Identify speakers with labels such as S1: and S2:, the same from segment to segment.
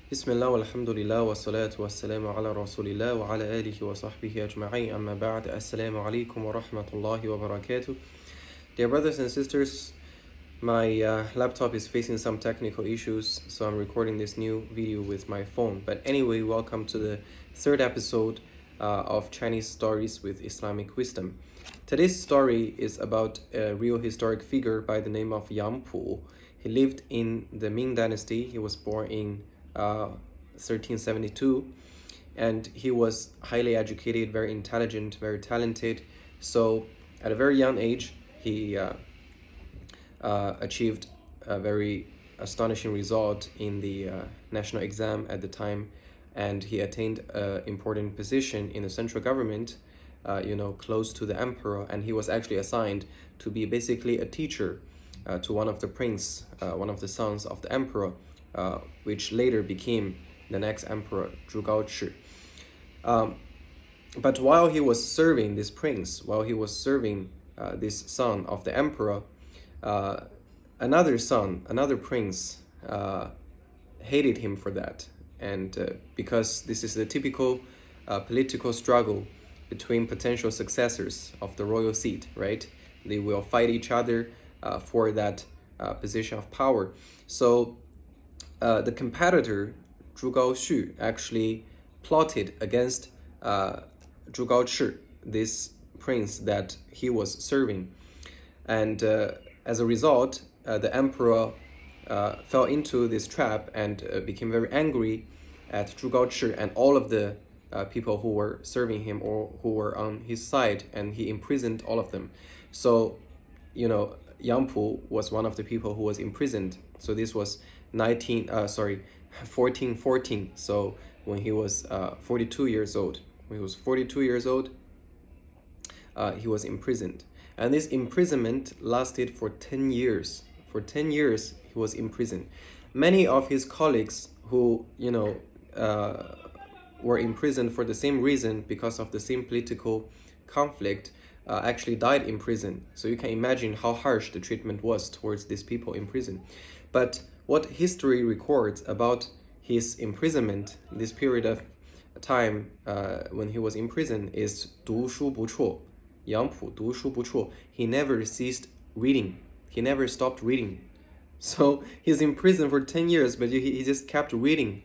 S1: Bismillah walhamdulillah wa salatu wa salamu ala rasulillah wa ala alihi wa sahbihi ajma'in amma ba'd. Assalamu alaikum wa rahmatullahi wa barakatuh. Dear brothers and sisters, my laptop is facing some technical issues, so I'm recording this new video with my phone. But anyway, welcome to the third episode of Chinese Stories with Islamic Wisdom. Today's story is about a real historic figure by the name of Yampu. He lived in the Ming Dynasty. He was born in 1372, and he was highly educated, very intelligent, very talented. So at a very young age, he achieved a very astonishing result in the national exam at the time, and he attained an important position in the central government, close to the emperor, and he was actually assigned to be basically a teacher to one of the sons of the emperor, which later became the next emperor, Zhu Gaochi. But while he was serving this prince, while he was serving this son of the emperor, another prince hated him for that. And because this is the typical political struggle between potential successors of the royal seat, right? They will fight each other for that position of power. So the competitor, Zhu Gaoxu, actually plotted against Zhu Gaochi, this prince that he was serving. And as a result, the emperor fell into this trap and became very angry at Zhu Gaochi and all of the people who were serving him or who were on his side, and he imprisoned all of them. So, Yampu was one of the people who was imprisoned. So this was 1414. So when he was 42 years old. When he was 42 years old, he was imprisoned. And this imprisonment lasted for 10 years. For 10 years, he was imprisoned. Many of his colleagues who, were imprisoned for the same reason, because of the same political conflict, actually died in prison. So you can imagine how harsh the treatment was towards these people in prison. But what history records about his imprisonment, this period of time when he was in prison, is 读书不辍. Yampu, 读书不辍. He never ceased reading. He never stopped reading. So he's in prison for 10 years, but he just kept reading,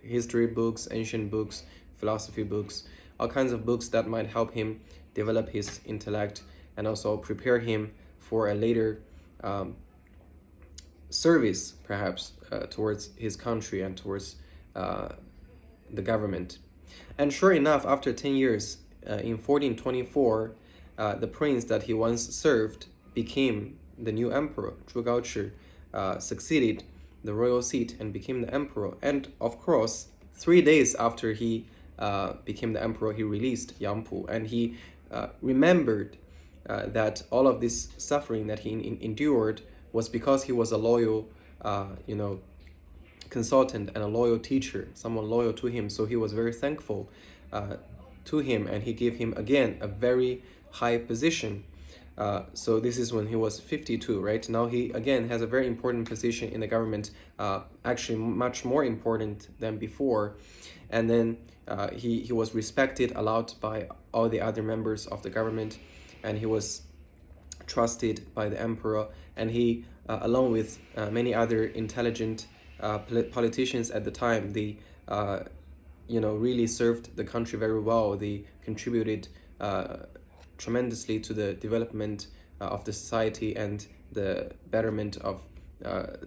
S1: history books, ancient books, philosophy books, all kinds of books that might help him develop his intellect and also prepare him for a later service, perhaps, towards his country and towards the government. And sure enough, after 10 years, in 1424, the prince that he once served became the new emperor. Zhu Gaochi succeeded the royal seat and became the emperor. And of course, 3 days after he became the emperor, he released Yampu, and he remembered that all of this suffering that he endured was because he was a loyal, consultant and a loyal teacher, someone loyal to him. So he was very thankful to him, and he gave him again a very high position. So this is when he was 52, right? Now he again has a very important position in the government, actually much more important than before. And then he was respected a lot by all the other members of the government, and he was trusted by the emperor. And he, along with many other intelligent politicians at the time, they really served the country very well. They contributed tremendously to the development of the society and the betterment of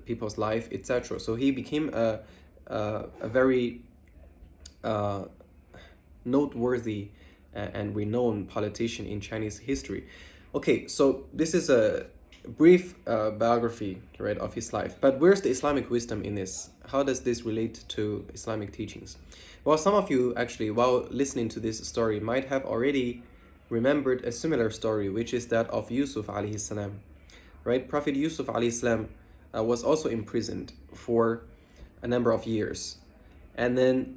S1: people's life, etc. So he became a very noteworthy and renowned politician in Chinese history. Okay, so this is a brief biography, right, of his life. But where's the Islamic wisdom in this? How does this relate to Islamic teachings? Well, some of you actually, while listening to this story, might have already remembered a similar story, which is that of Yusuf alayhi salam, right? Prophet Yusuf alayhi salam was also imprisoned for a number of years. And then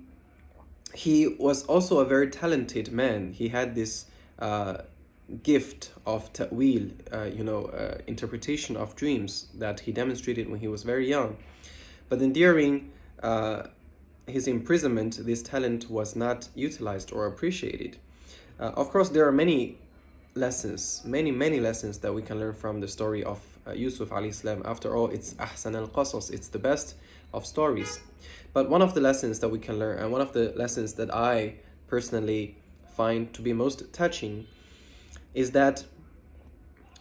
S1: he was also a very talented man. He had this gift of ta'wil, interpretation of dreams that he demonstrated when he was very young. But then during his imprisonment, this talent was not utilized or appreciated. Of course, there are many lessons, many lessons that we can learn from the story of Yusuf alayhi salam. After all, it's ahsan al-qasas, it's the best of stories. But one of the lessons that we can learn, and one of the lessons that I personally find to be most touching, is that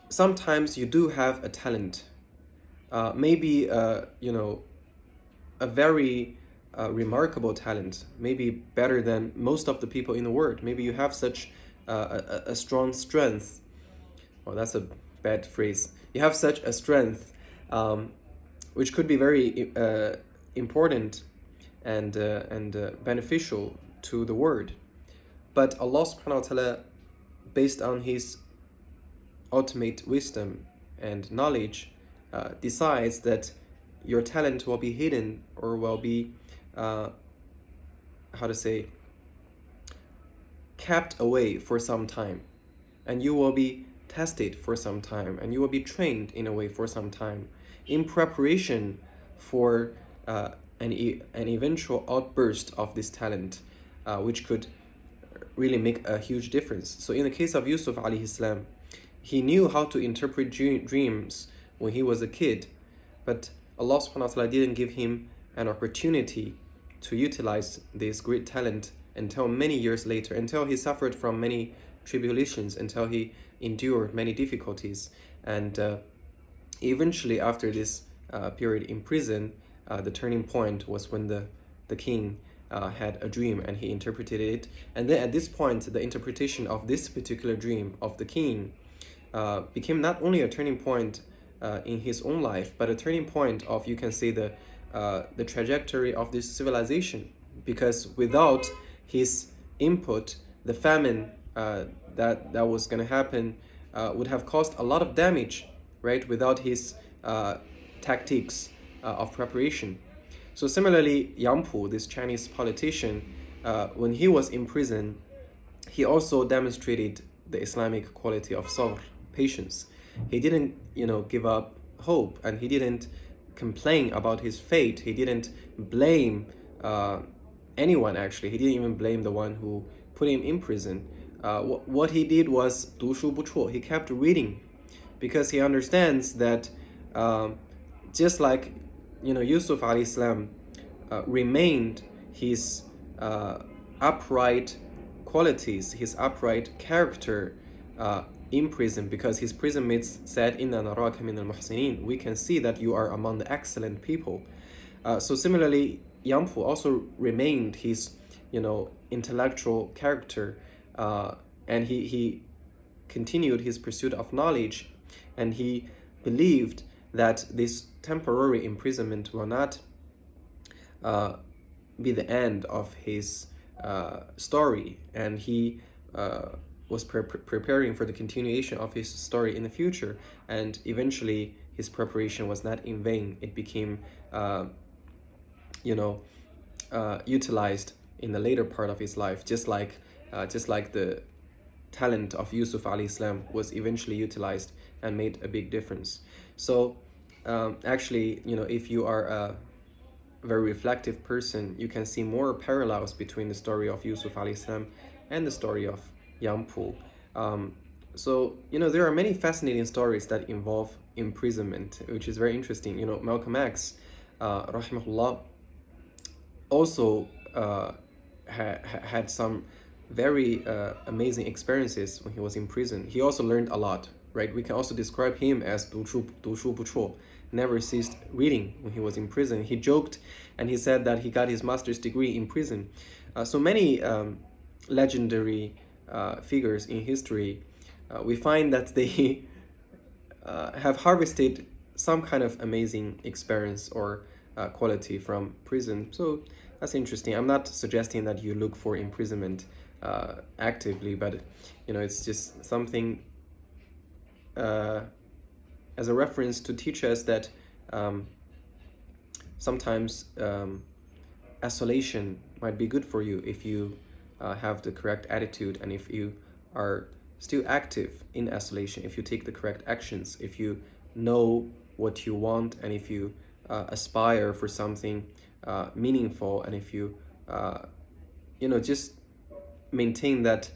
S1: sometimes you do have a talent, maybe a very remarkable talent, maybe better than most of the people in the world. Maybe you have such a strong strength. Well, that's a bad phrase. You have such a strength, which could be very important and beneficial to the world. But Allah subhanahu wa ta'ala, based on His ultimate wisdom and knowledge, decides that your talent will be hidden or will be, kept away for some time. And you will be tested for some time, and you will be trained in a way for some time in preparation for an eventual outburst of this talent, which could really make a huge difference. So in the case of Yusuf alayhi salam, he knew how to interpret dreams when he was a kid, but Allah subhanahu wa ta'ala didn't give him an opportunity to utilize this great talent until many years later, until he suffered from many tribulations, until he endured many difficulties. And eventually, after this period in prison, the turning point was when the king had a dream and he interpreted it. And then at this point, the interpretation of this particular dream of the king became not only a turning point in his own life, but a turning point of, you can say, the trajectory of this civilization. Because without his input, the famine that was going to happen would have caused a lot of damage, right? Without his tactics of preparation. So similarly, Yampu, this Chinese politician, when he was in prison, he also demonstrated the Islamic quality of sabr, patience. He didn't, give up hope, and he didn't complain about his fate. He didn't blame anyone, actually. He didn't even blame the one who put him in prison. What he did was 读书不辍. He kept reading, because he understands that just like Yusuf alayhi salam remained his upright qualities, his upright character in prison, because his prison mates said, "Inna naraka min al-muhsinin." We can see that you are among the excellent people. So similarly, Yampu also remained his intellectual character, and he continued his pursuit of knowledge, and he believed that this temporary imprisonment will not be the end of his story, and he was preparing for the continuation of his story in the future, and eventually his preparation was not in vain. It became utilized in the later part of his life, just like the talent of Yusuf alayhi salam was eventually utilized and made a big difference. So actually, if you are a very reflective person, you can see more parallels between the story of Yusuf alayhi salam and the story of Yampu. So there are many fascinating stories that involve imprisonment, which is very interesting. Malcolm X, rahimahullah, also had some very amazing experiences when he was in prison. He also learned a lot, right? We can also describe him as 读书不辍, never ceased reading when he was in prison. He joked and he said that he got his master's degree in prison. So many legendary figures in history, we find that they have harvested some kind of amazing experience or quality from prison. So that's interesting. I'm not suggesting that you look for imprisonment actively, but it's just something as a reference to teach us that sometimes isolation might be good for you if you have the correct attitude, and if you are still active in isolation, if you take the correct actions, if you know what you want, and if you aspire for something meaningful, and if you just maintain that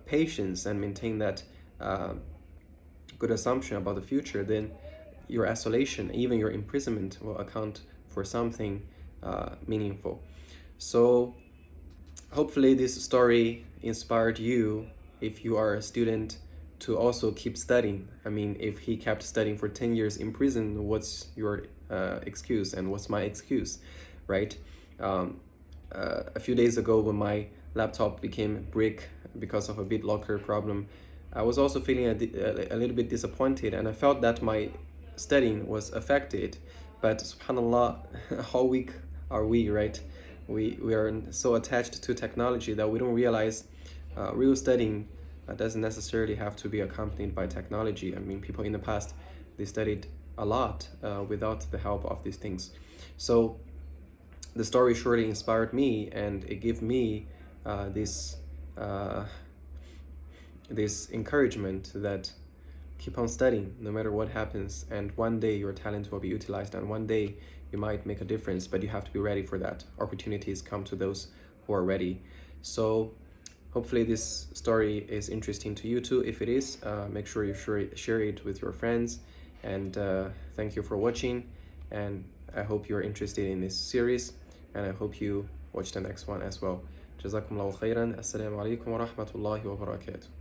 S1: patience and maintain that good assumption about the future, then your isolation, even your imprisonment, will account for something meaningful. So hopefully this story inspired you, if you are a student, to also keep studying. I mean, if he kept studying for 10 years in prison, what's your excuse and what's my excuse, right? A few days ago, when my laptop became brick because of a BitLocker problem, I was also feeling a little bit disappointed, and I felt that my studying was affected. But subhanallah, how weak are we, right? We are so attached to technology that we don't realize real studying doesn't necessarily have to be accompanied by technology. I mean, people in the past, they studied a lot without the help of these things. So the story surely inspired me, and it gave me this encouragement that keep on studying no matter what happens, and one day your talent will be utilized, and one day you might make a difference, but you have to be ready for that. Opportunities come to those who are ready. So hopefully this story is interesting to you too. If it is, make sure you share it with your friends, and thank you for watching, and I hope you're interested in this series, and I hope you watch the next one as well. Jazakumullahu khairan. Assalamu alaikum wa rahmatullahi wa barakatuh.